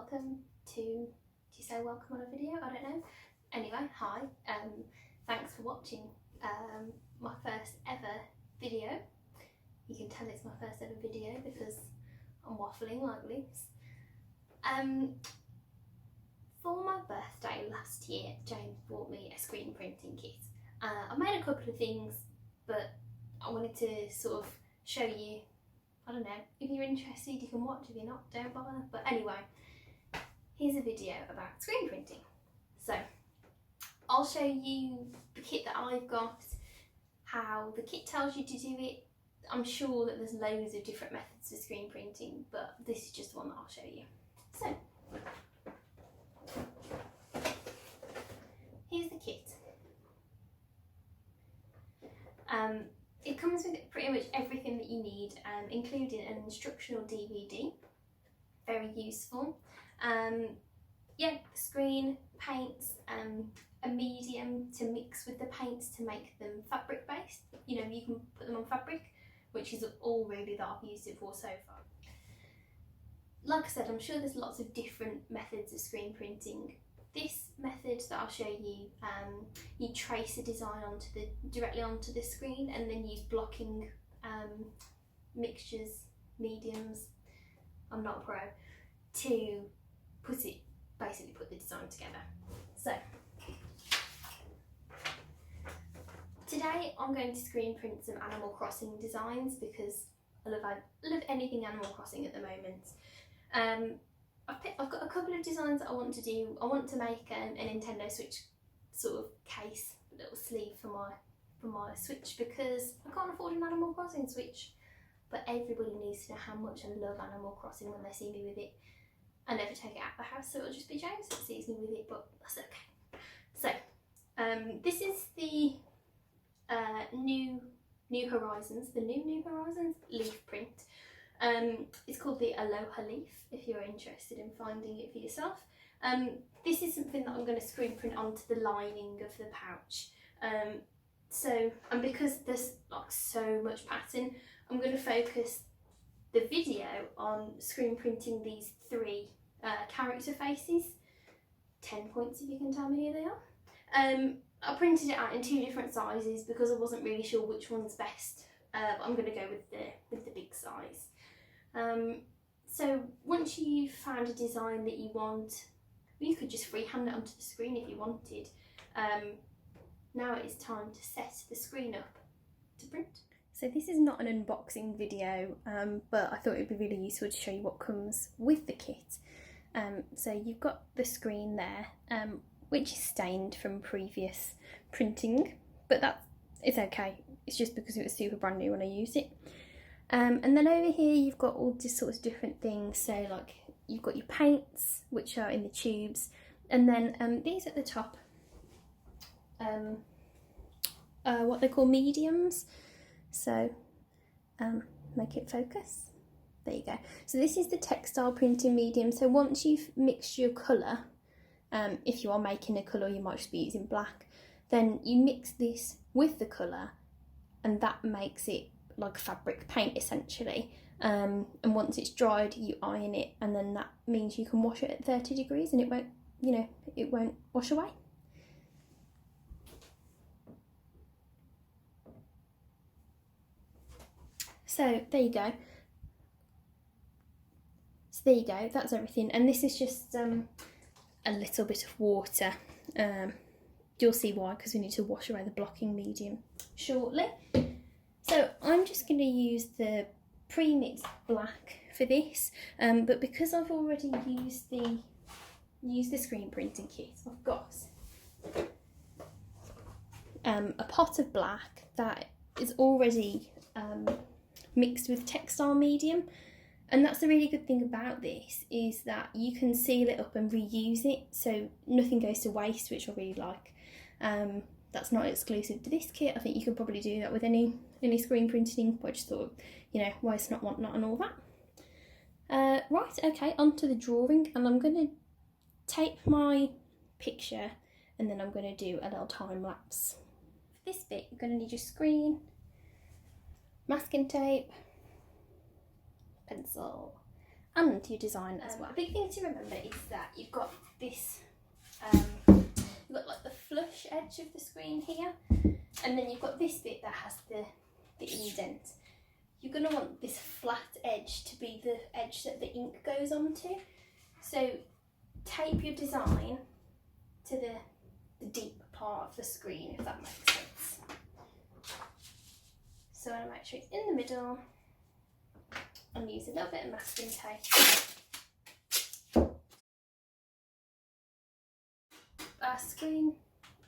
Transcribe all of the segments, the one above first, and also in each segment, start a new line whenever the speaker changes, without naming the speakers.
welcome to, do you say welcome on a video? I don't know. Anyway, hi, thanks for watching my first ever video. You can tell it's my first ever video because I'm waffling like this. For my birthday last year, James bought me a screen printing kit. I made a couple of things, but I wanted to sort of show you. I don't know, if you're interested you can watch, if you're not, don't bother. But anyway, here's a video about screen printing. So I'll show you the kit that I've got, how the kit tells you to do it. I'm sure that there's loads of different methods for screen printing, but this is just one that I'll show you. So here's the kit. It comes with pretty much everything that you need, including an instructional DVD, very useful. Yeah, the screen, paints, a medium to mix with the paints to make them fabric based. You know, you can put them on fabric, which is all really that I've used it for so far. Like I said, I'm sure there's lots of different methods of screen printing. This method that I'll show you, you trace a design directly onto the screen and then use blocking mixtures, mediums, I'm not a pro, to basically put the design together. So today I'm going to screen print some Animal Crossing designs because I love anything Animal Crossing at the moment. I've got a couple of designs that I want to do. I want to make a Nintendo Switch sort of case, a little sleeve for my Switch because I can't afford an Animal Crossing Switch. But everybody needs to know how much I love Animal Crossing when they see me with it. I never take it out of the house, so it'll just be James that sees me with it, but that's okay. So this is the New Horizons leaf print. It's called the Aloha leaf if you're interested in finding it for yourself. This is something that I'm going to screen print onto the lining of the pouch. And because there's like so much pattern, I'm going to focus the video on screen printing these three character faces. 10 points if you can tell me who they are. I printed it out in 2 different sizes because I wasn't really sure which one's best. But I'm going to go with the big size. So once you've found a design that you want, you could just freehand it onto the screen if you wanted. Now it is time to set the screen up to print. So this is not an unboxing video, but I thought it would be really useful to show you what comes with the kit. So you've got the screen there, which is stained from previous printing, but it's okay. It's just because it was super brand new when I used it. And then over here you've got all these sorts of different things. So like you've got your paints, which are in the tubes, and then these at the top, what they call mediums. So make it focus. There you go. So this is the textile printing medium. So once you've mixed your colour, if you are making a colour, you might just be using black, then you mix this with the colour and that makes it like fabric paint essentially. And once it's dried, you iron it, and then that means you can wash it at 30 degrees and it won't, it won't wash away. So there you go. So there you go, that's everything. And this is just a little bit of water. You'll see why, because we need to wash away the blocking medium shortly. So I'm just going to use the pre-mixed black for this, but because I've already used the screen printing kit, I've got a pot of black that is already mixed with textile medium. And that's the really good thing about this, is that you can seal it up and reuse it, so nothing goes to waste, which I really like. That's not exclusive to this kit. I think you could probably do that with any screen printing, but I just thought, why it's not want not and all that. Right, okay, onto the drawing, and I'm going to tape my picture and then I'm going to do a little time lapse. For this bit, you're going to need your screen, masking tape, pencil and your design as well. The big thing to remember is that you've got this, you've got like the flush edge of the screen here, and then you've got this bit that has the indent. You're going to want this flat edge to be the edge that the ink goes onto. So tape your design to the deep part of the screen, if that makes sense. So I want to make sure it's in the middle and use a little bit of masking tape. Our screen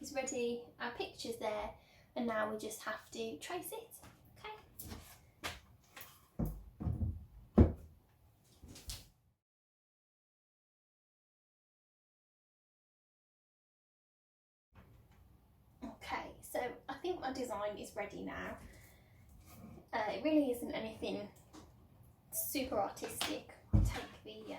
is ready, our picture's there, and now we just have to trace it. Okay, so I think my design is ready now. It really isn't anything super artistic. I'll take the...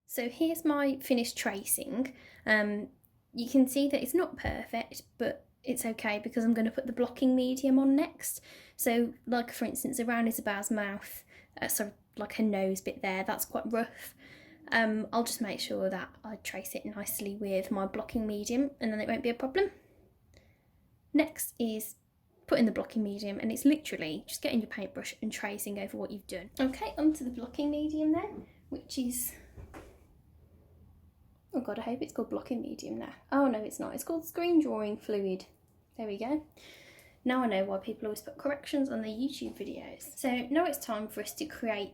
So here's my finished tracing. You can see that it's not perfect, but it's okay because I'm going to put the blocking medium on next. So like for instance around Isabel's mouth, sort of like her nose bit there, that's quite rough. I'll just make sure that I trace it nicely with my blocking medium and then it won't be a problem. Next is putting the blocking medium, and it's literally just getting your paintbrush and tracing over what you've done. Okay, onto the blocking medium then, which is, oh god, I hope it's called blocking medium now. Oh no, it's not, it's called screen drawing fluid. There we go. Now I know why people always put corrections on their YouTube videos. So now it's time for us to create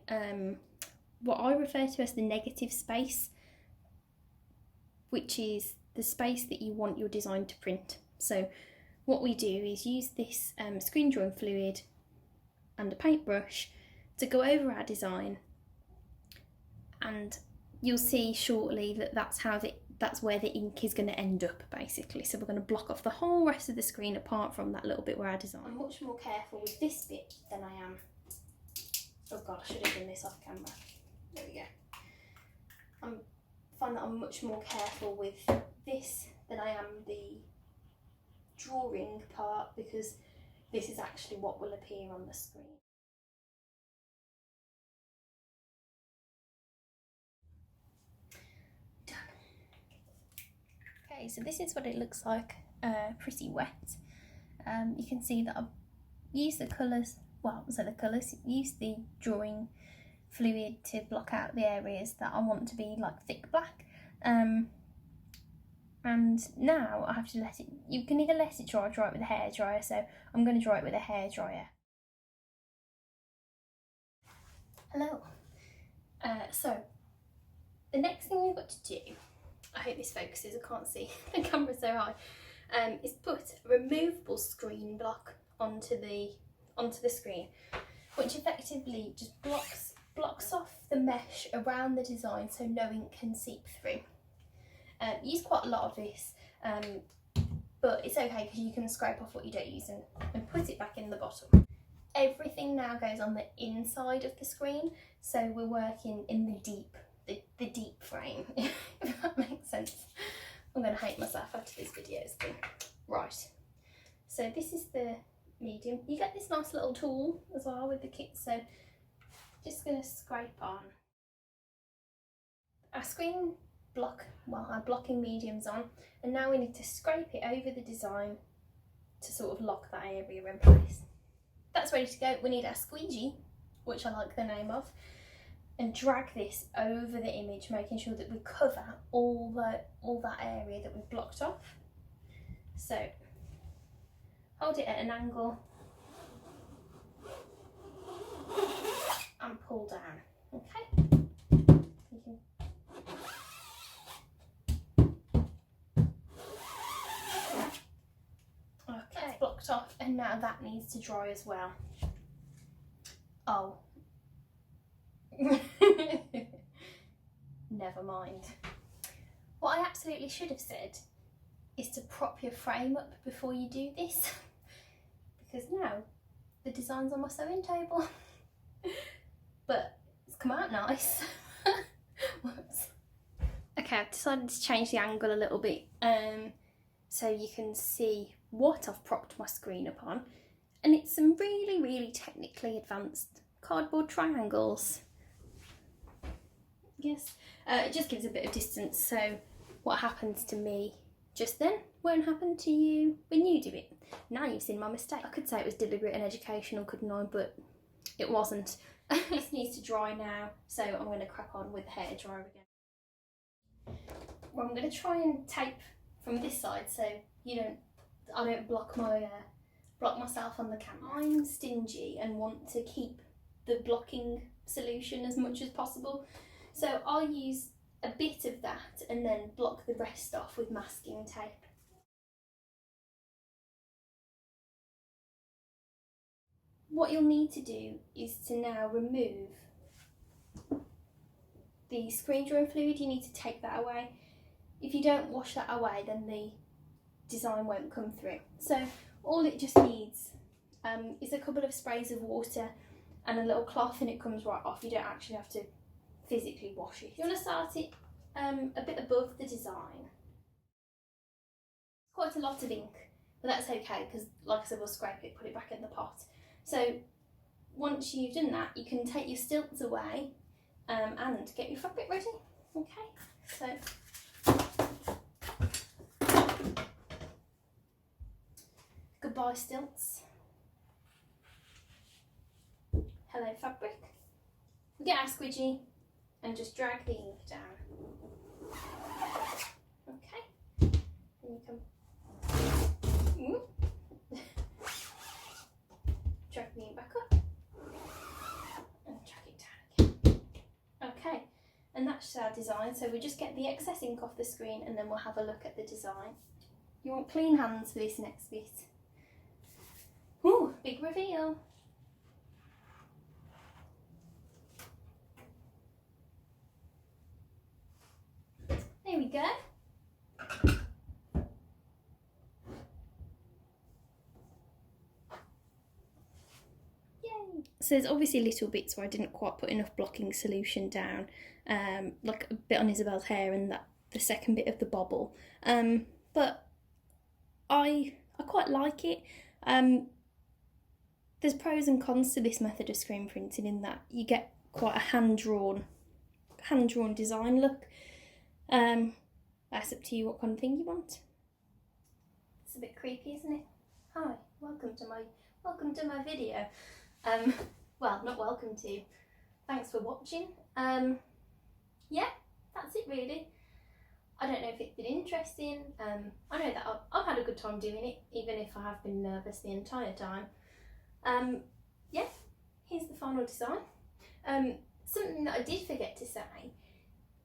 what I refer to as the negative space, which is the space that you want your design to print. So what we do is use this screen drawing fluid and a paintbrush to go over our design, and you'll see shortly that that's where the ink is going to end up basically. So we're going to block off the whole rest of the screen apart from that little bit where our design. I'm much more careful with this bit than I am. Oh god, I should have done this off camera. There we go. I find that I'm much more careful with this than I am the drawing part, because this is actually what will appear on the screen. Done. Okay, so this is what it looks like, pretty wet. You can see that I've used the colours, use the drawing fluid to block out the areas that I want to be like thick black. And now I have to let it, you can either let it dry or dry it with a hairdryer, so I'm going to dry it with a hairdryer. Hello. So, the next thing we've got to do, I hope this focuses, I can't see, the camera's so high, is put a removable screen block onto the screen, which effectively just blocks off the mesh around the design so no ink can seep through. Use quite a lot of this, but it's okay because you can scrape off what you don't use and put it back in the bottom. Everything now goes on the inside of the screen, so we're working in the deep frame, if that makes sense. I'm going to hate myself after this video has been. Right, so this is the medium. You get this nice little tool as well with the kit, so just going to scrape on. Our screen block, well, our blocking medium's on, and now we need to scrape it over the design to sort of lock that area in place. That's ready to go. We need our squeegee, which I like the name of, and drag this over the image, making sure that we cover all that area that we've blocked off. So hold it at an angle and pull down. Okay. Okay, blocked off, and now that needs to dry as well. Oh. Never mind. What I absolutely should have said is to prop your frame up before you do this, because now the design's on my sewing table. But it's come out nice. Whoops. Okay, I've decided to change the angle a little bit so you can see what I've propped my screen upon, and it's some really technically advanced cardboard triangles. Yes. It just gives a bit of distance, so what happens to me just then won't happen to you when you do it. Now you've seen my mistake. I could say it was deliberate and educational, couldn't I? But it wasn't. This needs to dry now, so I'm going to crack on with the hairdryer again. Well, I'm going to try and tape from this side so I don't block myself on the camera. I'm stingy and want to keep the blocking solution as much as possible, so I'll use a bit of that and then block the rest off with masking tape. What you'll need to do is to now remove the screen drawing fluid. You need to take that away. If you don't wash that away, then the design won't come through. So all it just needs is a couple of sprays of water and a little cloth, and it comes right off. You don't actually have to physically wash it. You want to start it a bit above the design. Quite a lot of ink, but that's okay because, like I said, we'll scrape it, put it back in the pot. So once you've done that, you can take your stilts away and get your fabric ready. Okay, so goodbye stilts. Hello fabric. We get our squidgy and just drag the ink down. Okay, and you can drag the ink back up and drag it down again. Okay, and that's our design. So we just get the excess ink off the screen and then we'll have a look at the design. You want clean hands for this next bit. Ooh, big reveal. There we go. Yay! So there's obviously little bits where I didn't quite put enough blocking solution down, like a bit on Isabel's hair and the second bit of the bobble. But I quite like it. There's pros and cons to this method of screen printing in that you get quite a hand-drawn design look. That's up to you what kind of thing you want. It's a bit creepy, isn't it? Hi, welcome to my video. Well, not welcome to. Thanks for watching. Yeah, that's it really. I don't know if it's been interesting. I know that I've had a good time doing it, even if I have been nervous the entire time. Yeah, here's the final design. Something that I did forget to say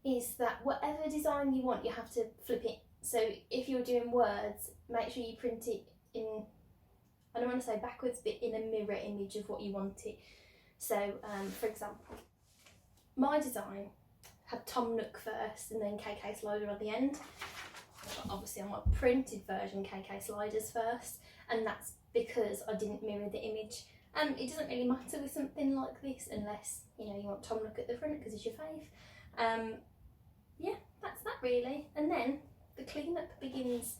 is that whatever design you want, you have to flip it. So if you're doing words, make sure you print it in, I don't want to say backwards, but in a mirror image of what you want it. So, for example, my design had Tom Nook first and then KK Slider at the end. Obviously on my printed version, KK Sliders first, and that's because I didn't mirror the image. It doesn't really matter with something like this unless, you want Tom Nook at the front because it's your fave. Yeah, that's that really. And then the cleanup begins.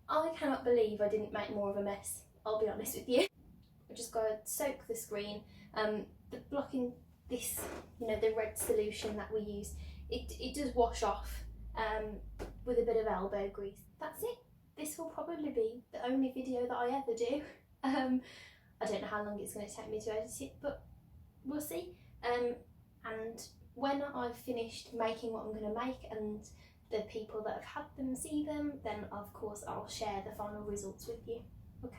I cannot believe I didn't make more of a mess, I'll be honest with you. I just got to soak the screen. The blocking this, the red solution that we use, it does wash off with a bit of elbow grease. That's it. This will probably be the only video that I ever do. I don't know how long it's going to take me to edit it, but we'll see. And when I've finished making what I'm going to make and the people that have had them see them, then of course I'll share the final results with you. Okay.